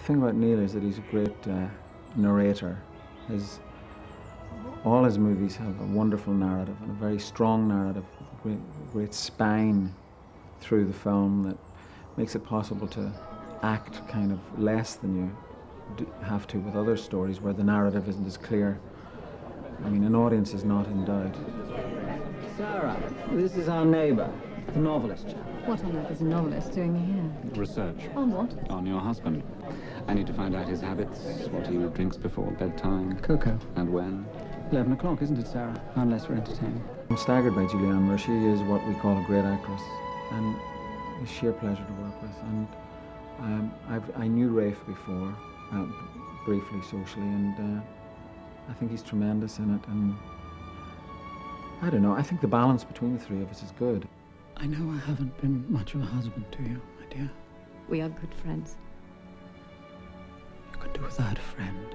thing about Neil is that he's a great narrator. All his movies have a wonderful narrative and a very strong narrative, a great spine through the film that makes it possible to act kind of less than you have to with other stories where the narrative isn't as clear. I mean, an audience is not in doubt. Sarah, this is our neighbour, the novelist chap. What on earth is a novelist doing here? Research. On what? On your husband. I need to find out his habits, what he drinks before bedtime. Cocoa. And when. 11 o'clock, isn't it, Sarah? Unless we're entertaining. I'm staggered by Julianne, where she is what we call a great actress, and it's sheer pleasure to work with. And I knew Rafe before, briefly socially, and I think he's tremendous in it. And I don't know, I think the balance between the three of us is good. I know I haven't been much of a husband to you, my dear. We are good friends. You could do without a friend.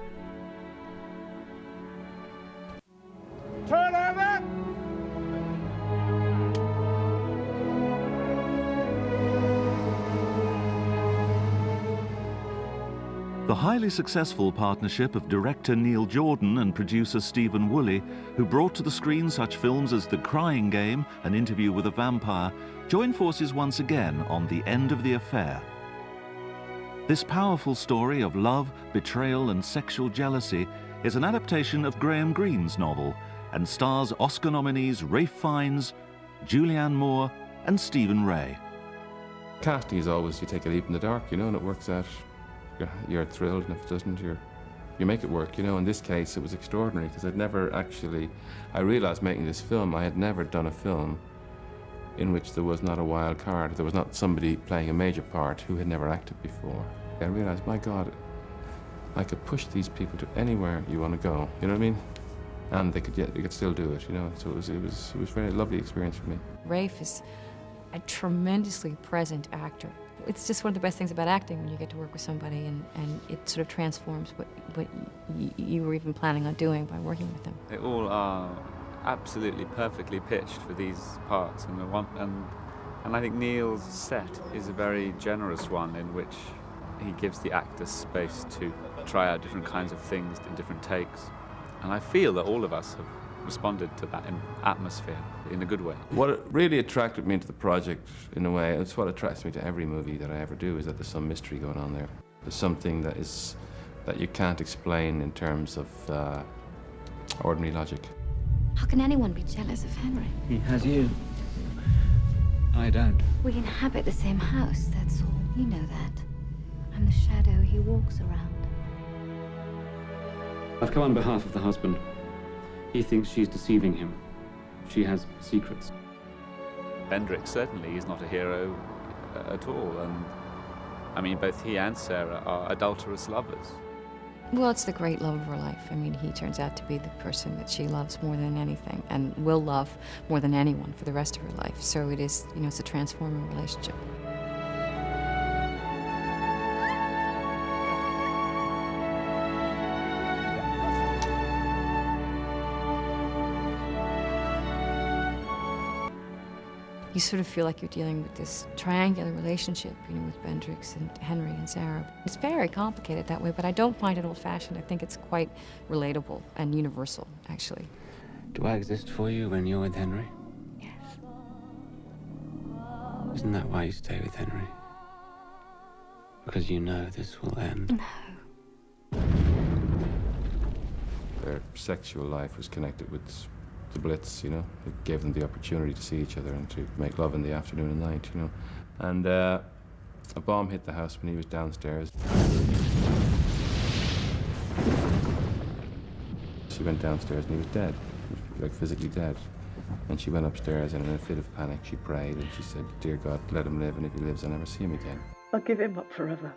Turn over! The highly successful partnership of director Neil Jordan and producer Stephen Rea, who brought to the screen such films as The Crying Game, An Interview with a Vampire, join forces once again on The End of the Affair. This powerful story of love, betrayal and sexual jealousy is an adaptation of Graham Greene's novel and stars Oscar nominees Ralph Fiennes, Julianne Moore and Stephen Rea. Casting is always, you take a leap in the dark, you know, and it works out. You're thrilled, and if it doesn't, you make it work, you know. In this case, it was extraordinary, because I realized making this film, I had never done a film in which there was not a wild card, there was not somebody playing a major part who had never acted before. I realized, my God, I could push these people to anywhere you want to go, you know what I mean? And they could still do it, you know. So it was a very lovely experience for me. Rafe is a tremendously present actor. It's just one of the best things about acting, when you get to work with somebody and it sort of transforms what you were even planning on doing by working with them. They all are absolutely perfectly pitched for these parts, and I think Neil's set is a very generous one in which he gives the actors space to try out different kinds of things in different takes. And I feel that all of us have responded to that atmosphere in a good way. What really attracted me to the project, in a way, it's what attracts me to every movie that I ever do, is that there's some mystery going on there. There's something that you can't explain in terms of ordinary logic. How can anyone be jealous of Henry? He has you. I don't. We inhabit the same house, that's all. You know that. I'm the shadow he walks around. I've come on behalf of the husband. He thinks she's deceiving him. She has secrets. Bendrick certainly is not a hero at all, and I mean, both he and Sarah are adulterous lovers. Well, it's the great love of her life. I mean, he turns out to be the person that she loves more than anything and will love more than anyone for the rest of her life. So it is, you know, it's a transforming relationship. You sort of feel like you're dealing with this triangular relationship, you know, with Bendrix and Henry and Sarah. It's very complicated that way, but I don't find it old-fashioned. I think it's quite relatable and universal, actually. Do I exist for you when you're with Henry? Yes. Isn't that why you stay with Henry? Because you know this will end? No. Their sexual life was connected with the Blitz, you know. It gave them the opportunity to see each other and to make love in the afternoon and night, you know. And a bomb hit the house when he was downstairs. She went downstairs and he was dead, like physically dead. And she went upstairs and in a fit of panic she prayed and she said, "Dear God, let him live, and if he lives I'll never see him again." I'll give him up forever.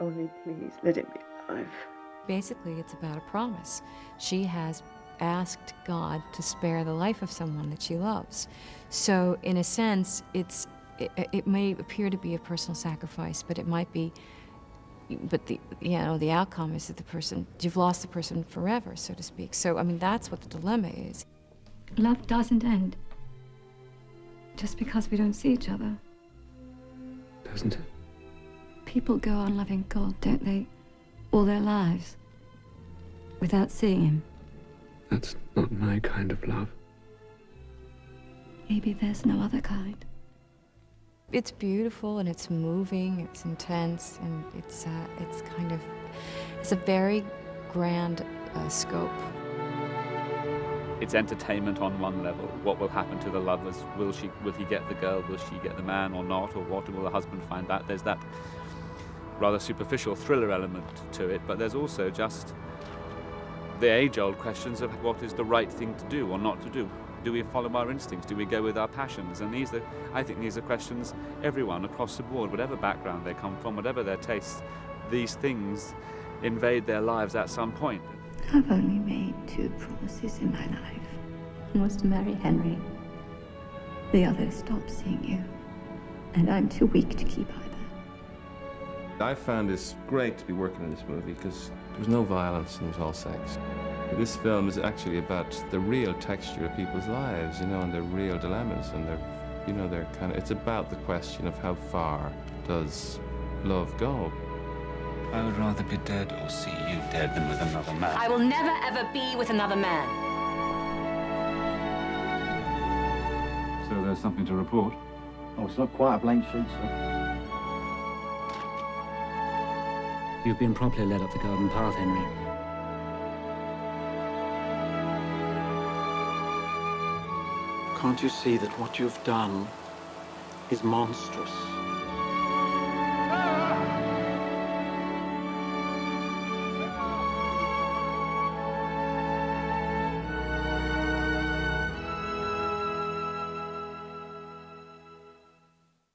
Only please, let him be alive. Basically, it's about a promise. She has asked God to spare the life of someone that she loves. So in a sense, it may appear to be a personal sacrifice, but it might be, but the outcome is that you've lost the person forever, so to speak. So, I mean, that's what the dilemma is. Love doesn't end just because we don't see each other. Doesn't it? People go on loving God, don't they? All their lives. Without seeing him. That's not my kind of love. Maybe there's no other kind. It's beautiful and it's moving, it's intense, and it's a very grand scope. It's entertainment on one level. What will happen to the lovers? Will he get the girl? Will she get the man or not? Or what will the husband find out? There's that rather superficial thriller element to it, but there's also just the age-old questions of what is the right thing to do or not to do. Do we follow our instincts? Do we go with our passions? And I think these are questions everyone across the board, whatever background they come from, whatever their tastes, these things invade their lives at some point. I've only made 2 promises in my life. One was to marry Henry. The other stopped seeing you. And I'm too weak to keep either. I found this great to be working in this movie because there was no violence and it was all sex. This film is actually about the real texture of people's lives, and their real dilemmas and it's about the question of how far does love go. I would rather be dead or see you dead than with another man. I will never, ever be with another man. So there's something to report? Oh, it's not quite a blank sheet, sir. You've been properly led up the garden path, Henry. Can't you see that what you've done is monstrous?